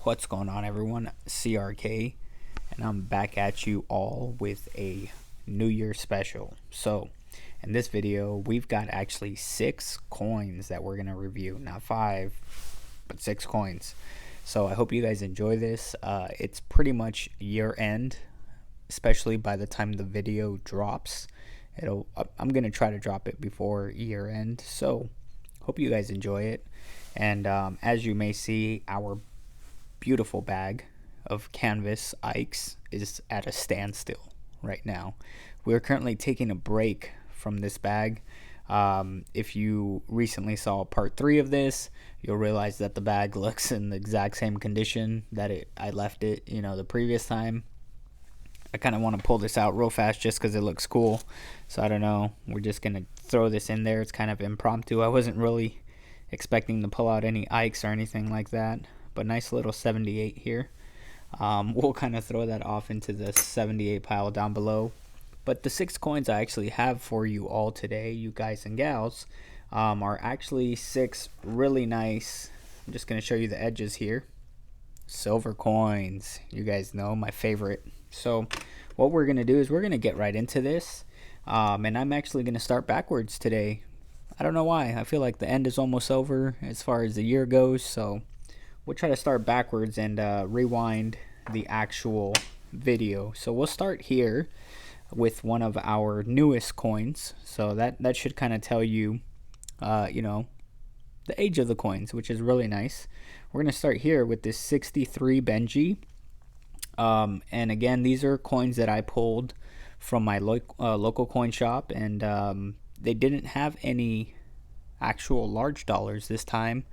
What's going on, everyone? CRK, and I'm back at you all with a New Year special. So in this video we've got actually 6 coins that we're going to review, not 5 but 6 coins. So I hope you guys enjoy this. It's pretty much year end, especially by the time the video drops. I'm going to try to drop it before year end, so hope you guys enjoy it. And as you may see, our beautiful bag of canvas Ikes is at a standstill right now. We're currently taking a break from this bag. If you recently saw part 3 of this, you'll realize that the bag looks in the exact same condition that I left it, the previous time. I kind of want to pull this out real fast just because it looks cool. So I don't know, we're just going to throw this in there. It's kind of impromptu. I wasn't really expecting to pull out any Ikes or anything like that, but nice little 78 here. We'll kind of throw that off into the 78 pile down below. But the 6 coins I actually have for you all today, you guys and gals, are actually 6 really nice. I'm just going to show you the edges here. Silver coins, you guys know, my favorite. So what we're going to do is we're going to get right into this. And I'm actually going to start backwards today. I don't know why. I feel like the end is almost over as far as the year goes. So we'll try to start backwards and rewind the actual video. So we'll start here with one of our newest coins. So that should kind of tell you, the age of the coins, which is really nice. We're going to start here with this 63 Benji. And again, these are coins that I pulled from my local coin shop, and they didn't have any actual large dollars this time,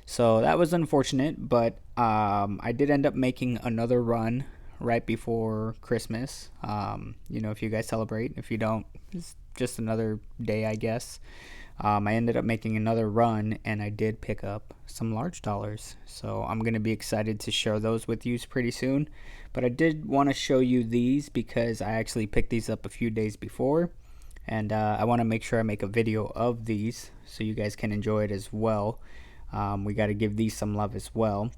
so that was unfortunate. But I did end up making another run right before Christmas. If you guys celebrate. If you don't, it's just another day, I guess. I ended up making another run, and I did pick up some large dollars, so I'm going to be excited to share those with you pretty soon. But I did want to show you these because I actually picked these up a few days before, and I want to make sure I make a video of these so you guys can enjoy it as well. We got to give these some love as well,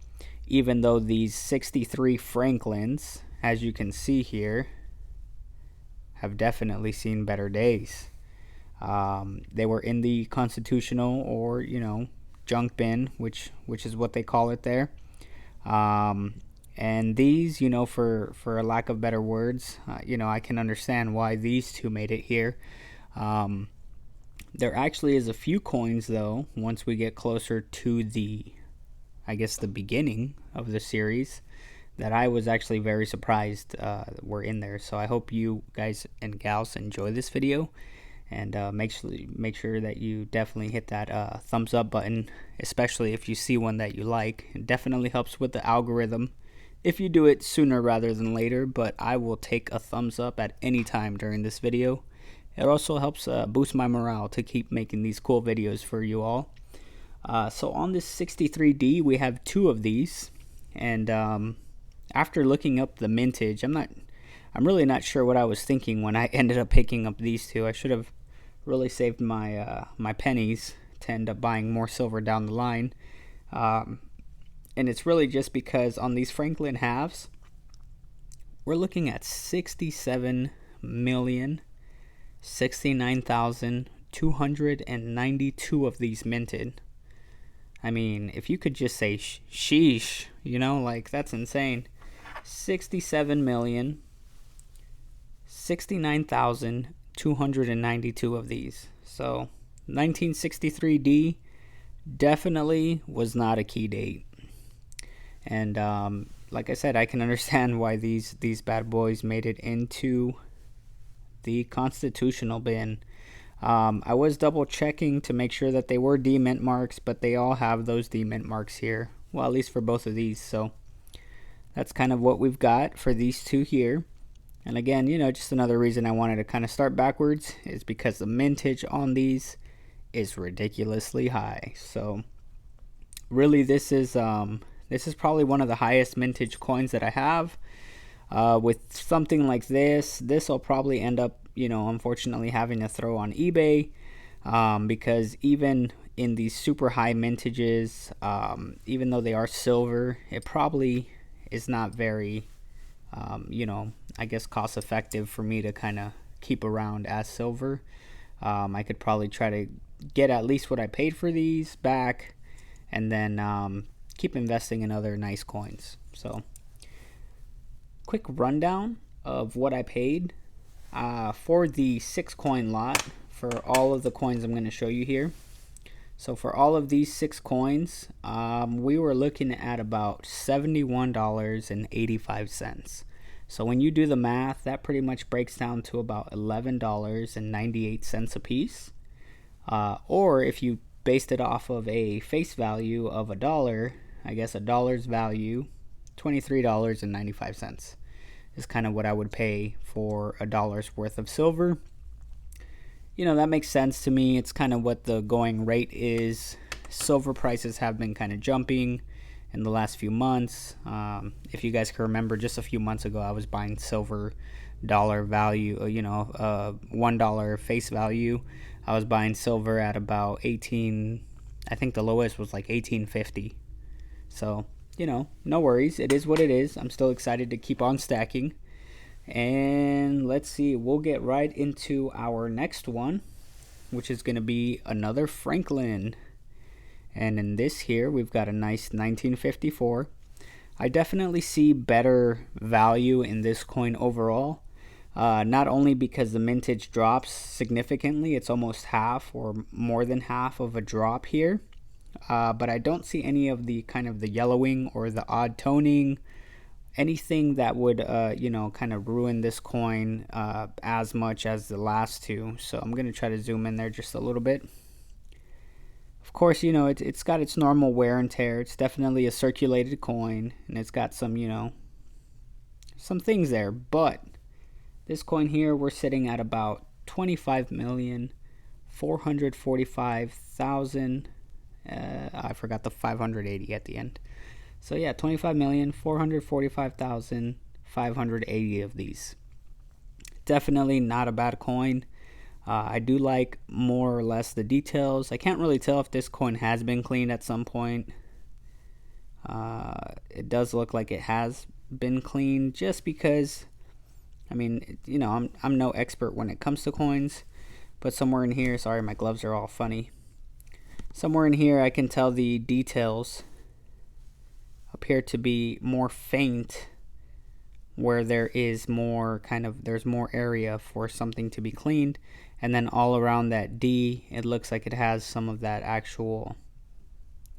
even though these 63 Franklins, as you can see here, have definitely seen better days. They were in the constitutional, or junk bin, which is what they call it there. And these, for a lack of better words, I can understand why these two made it here. There actually is a few coins though, once we get closer to the beginning of the series, that I was actually very surprised were in there. So I hope you guys and gals enjoy this video. And make sure that you definitely hit that thumbs up button, especially if you see one that you like. It definitely helps with the algorithm if you do it sooner rather than later, but I will take a thumbs up at any time during this video. It also helps boost my morale to keep making these cool videos for you all. So on this 63D, we have 2 of these, and after looking up the mintage, I'm really not sure what I was thinking when I ended up picking up these 2. I should have really saved my my pennies to end up buying more silver down the line. And it's really just because on these Franklin halves, we're looking at 67,069,292 of these minted. I mean, if you could just say sheesh, that's insane. 67,069,292 of these. So 1963D definitely was not a key date. And like I said, I can understand why these bad boys made it into the constitutional bin. I was double checking to make sure that they were D-mint marks, but they all have those D-mint marks here. Well, at least for both of these. So that's kind of what we've got for these 2 here. And again, just another reason I wanted to kind of start backwards is because the mintage on these is ridiculously high. So really, this is probably one of the highest mintage coins that I have. With something like this will probably end up, unfortunately having to throw on eBay, because even in these super high mintages, even though they are silver, it probably is not very, I guess cost effective for me to kind of keep around as silver. I could probably try to get at least what I paid for these back, and then keep investing in other nice coins. So, quick rundown of what I paid for the 6-coin lot for all of the coins I'm going to show you here. So for all of these 6 coins, we were looking at about $71.85. So when you do the math, that pretty much breaks down to about $11.98 a piece. Or if you based it off of a face value of $1, I guess $1's value, $23.95 is kind of what I would pay for $1's worth of silver. That makes sense to me. It's kind of what the going rate is. Silver prices have been kind of jumping in the last few months. If you guys can remember, just a few months ago, I was buying silver dollar value, $1 face value. I was buying silver at about 18, I think the lowest was like 18.50. So, no worries. It is what it is. I'm still excited to keep on stacking. And let's see, we'll get right into our next one, which is going to be another Franklin. And in this here, we've got a nice 1954. I definitely see better value in this coin overall. Not only because the mintage drops significantly, it's almost half or more than half of a drop here. But I don't see any of the kind of the yellowing or the odd toning, anything that would, kind of ruin this coin as much as the last two. So I'm going to try to zoom in there just a little bit. Of course, it's got its normal wear and tear. It's definitely a circulated coin, and it's got some, some things there. But this coin here, we're sitting at about 25,445,000. I forgot the 580 at the end. So yeah, 25,445,580 of these. Definitely not a bad coin. I do like more or less the details. I can't really tell if this coin has been cleaned at some point. It does look like it has been cleaned, just because, I'm no expert when it comes to coins, but somewhere in here, sorry, my gloves are all funny. Somewhere in here, I can tell the details appear to be more faint, where there is more there's more area for something to be cleaned, and then all around that D, it looks like it has some of that actual,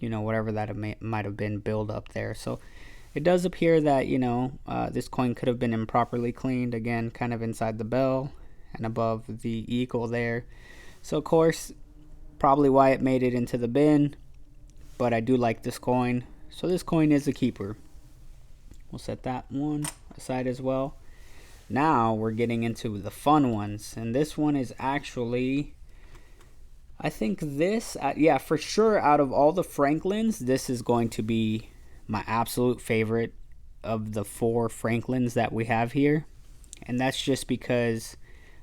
whatever that it might have been build up there. So it does appear that, this coin could have been improperly cleaned, again, kind of inside the bell and above the eagle there. So of course, probably why it made it into the bin, but I do like this coin. So this coin is a keeper. We'll set that one aside as well. Now we're getting into the fun ones, and this one is actually, I think this, yeah, for sure, out of all the Franklins, this is going to be my absolute favorite of the 4 Franklins that we have here. And that's just because,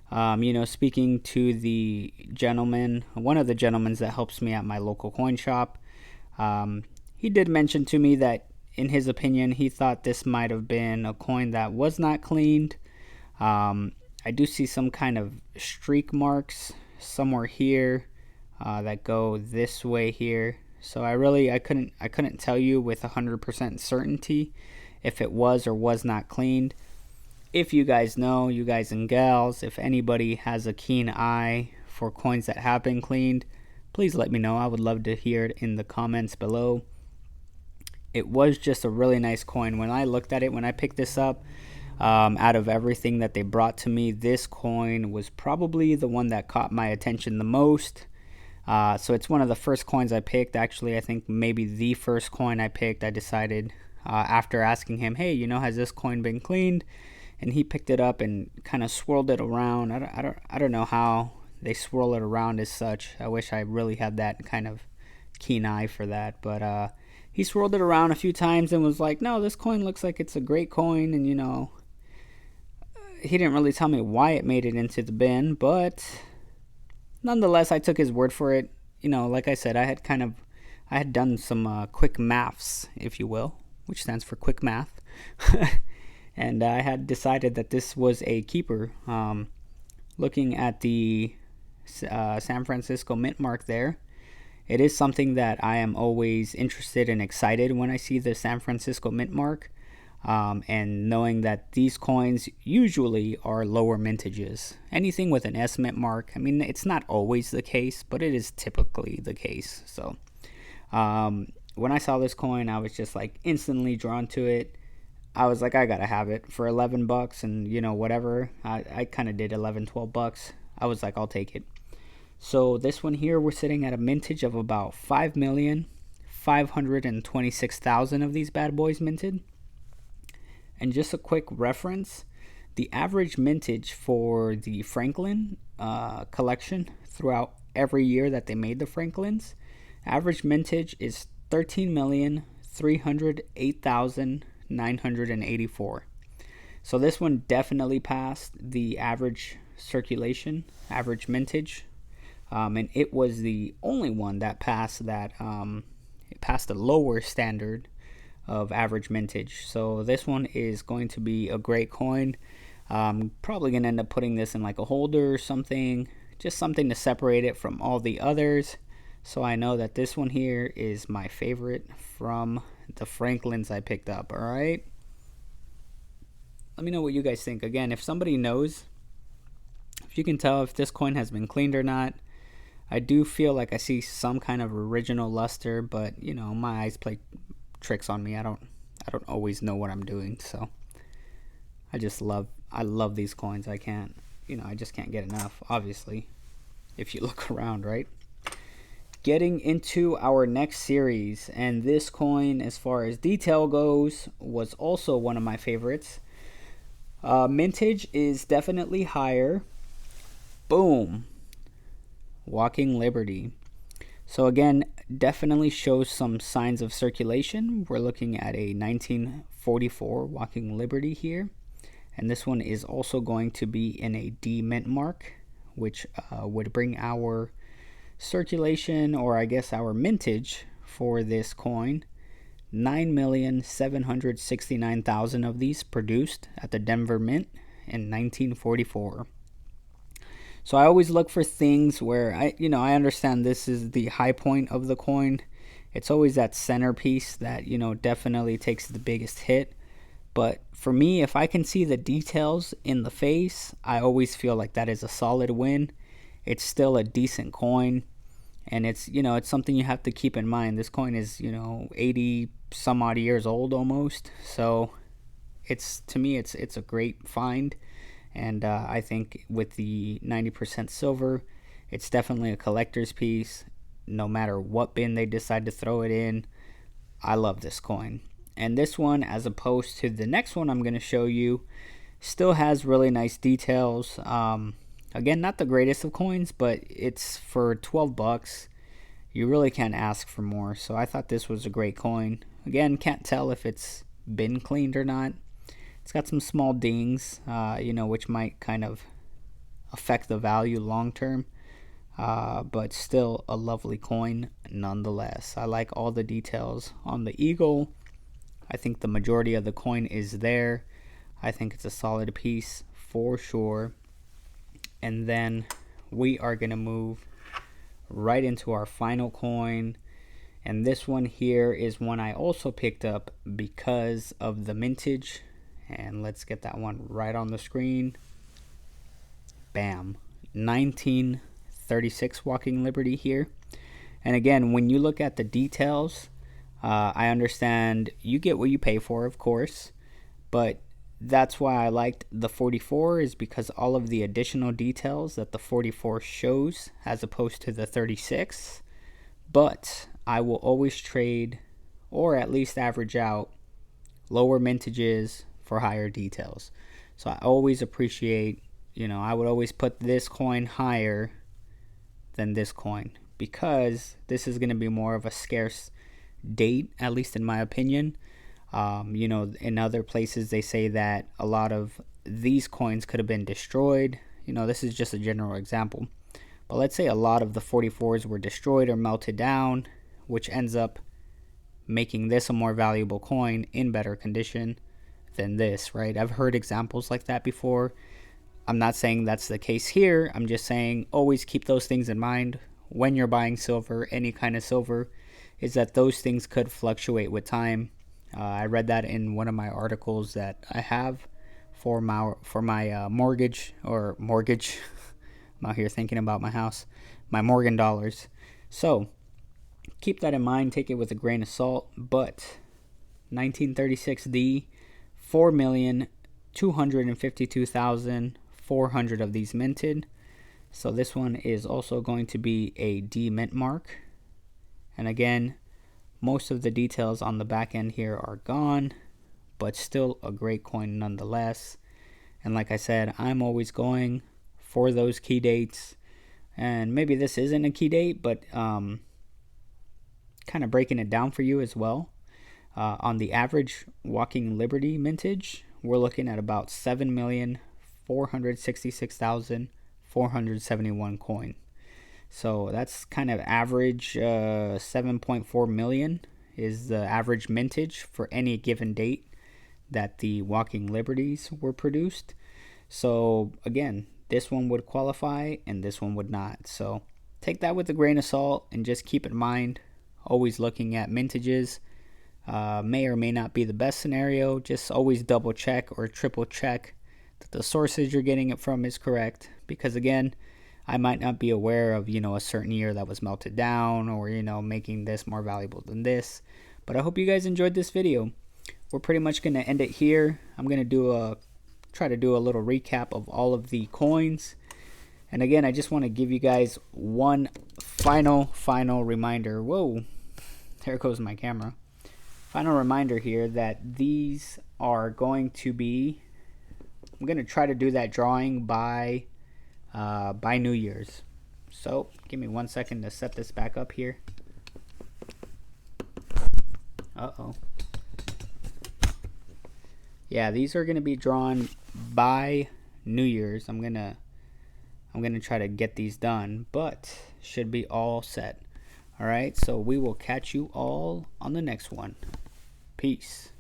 speaking to the gentleman, one of the gentlemen that helps me at my local coin shop, he did mention to me that in his opinion, he thought this might have been a coin that was not cleaned. I do see some kind of streak marks somewhere here that go this way here. So I couldn't tell you with 100% certainty if it was or was not cleaned. If you guys know, you guys and gals, if anybody has a keen eye for coins that have been cleaned, please let me know. I would love to hear it in the comments below. It was just a really nice coin. When I looked at it, when I picked this up, out of everything that they brought to me, this coin was probably the one that caught my attention the most. So it's one of the first coins I picked. Actually, I think maybe the first coin I picked. I decided after asking him, hey, has this coin been cleaned? And he picked it up and kind of swirled it around. I don't know how they swirl it around as such. I wish I really had that kind of keen eye for that. But he swirled it around a few times and was like, no, this coin looks like it's a great coin. And, he didn't really tell me why it made it into the bin. But nonetheless, I took his word for it. like I said, I had done some quick maths, if you will, which stands for quick math. And I had decided that this was a keeper. Looking at the San Francisco mint mark there, it is something that I am always interested and excited when I see the San Francisco mint mark. And knowing that these coins usually are lower mintages. Anything with an S mint mark, I mean, it's not always the case, but it is typically the case. So when I saw this coin, I was just like instantly drawn to it. I was like, I gotta have it for $11, and whatever. I kind of did $11-12. I was like, I'll take it. So this one here, we're sitting at a mintage of about 5,526,000 of these bad boys minted. And just a quick reference, the average mintage for the Franklin collection throughout every year that they made the Franklins, average mintage is 13,308,984. So this one definitely passed the average circulation, average mintage, and it was the only one that passed that. It passed the lower standard of average mintage. So this one is going to be a great coin. Probably gonna end up putting this in like a holder or something, just something to separate it from all the others, so I know that this one here is my favorite from the Franklins I picked up. All right, let me know what you guys think. Again, if somebody knows, if you can tell if this coin has been cleaned or not. I do feel like I see some kind of original luster, but my eyes play tricks on me. I don't always know what I'm doing, so I love these coins. I just can't get enough, obviously, if you look around, right? Getting into our next series, and this coin, as far as detail goes, was also one of my favorites. Mintage is definitely higher. Boom. Walking Liberty. So again, definitely shows some signs of circulation. We're looking at a 1944 Walking Liberty here. And this one is also going to be in a D mint mark, which would bring our circulation, or I guess our mintage for this coin, 9,769,000 of these produced at the Denver Mint in 1944. So I always look for things where I understand this is the high point of the coin. It's always that centerpiece that, definitely takes the biggest hit. But for me, if I can see the details in the face, I always feel like that is a solid win. It's still a decent coin. And it's something you have to keep in mind. This coin is, 80 some odd years old almost. So to me, it's a great find. And I think with the 90% silver, it's definitely a collector's piece. No matter what bin they decide to throw it in, I love this coin. And this one, as opposed to the next one I'm going to show you, still has really nice details. Again, not the greatest of coins, but it's for $12. You really can't ask for more. So I thought this was a great coin. Again, can't tell if it's been cleaned or not. It's got some small dings, which might kind of affect the value long term. But still a lovely coin nonetheless. I like all the details on the eagle. I think the majority of the coin is there. I think it's a solid piece for sure. And then we are going to move right into our final coin. And this one here is one I also picked up because of the mintage. And let's get that one right on the screen. Bam. 1936 Walking Liberty here. And again, when you look at the details, I understand you get what you pay for, of course. But that's why I liked the 44, is because all of the additional details that the 44 shows as opposed to the 36. But I will always trade, or at least average out, lower mintages for higher details. So I always appreciate, I would always put this coin higher than this coin, because this is going to be more of a scarce date, at least in my opinion. In other places they say that a lot of these coins could have been destroyed. This is just a general example, But let's say a lot of the 44s were destroyed or melted down, which ends up making this a more valuable coin in better condition than this, right? I've heard examples like that before. I'm not saying that's the case here. I'm just saying always keep those things in mind when you're buying silver, any kind of silver, is that those things could fluctuate with time. I read that in one of my articles that I have for my mortgage. I'm out here thinking about my house, my Morgan dollars. So keep that in mind. Take it with a grain of salt. But 1936D, 4,252,400 of these minted. So this one is also going to be a D mint mark. And again, most of the details on the back end here are gone, but still a great coin nonetheless. And like I said, I'm always going for those key dates. And maybe this isn't a key date, but kind of breaking it down for you as well. On the average Walking Liberty mintage, we're looking at about 7,466,471 coin. So that's kind of average. 7.4 million is the average mintage for any given date that the Walking Liberties were produced. So again, this one would qualify and this one would not. So take that with a grain of salt and just keep in mind, always looking at mintages. May or may not be the best scenario. Just always double check or triple check that the sources you're getting it from is correct, because again, I might not be aware of, a certain year that was melted down, or, making this more valuable than this. But I hope you guys enjoyed this video. We're pretty much going to end it here. I'm going to try to do a little recap of all of the coins. And again, I just want to give you guys one final reminder. Whoa, there goes my camera. Final reminder here that these are going to be, I'm going to try to do that drawing by New Year's. So give me 1 second to set this back up here. Yeah, these are going to be drawn by New Year's. I'm going to try to get these done, but should be all set. All right, so we will catch you all on the next one. Peace.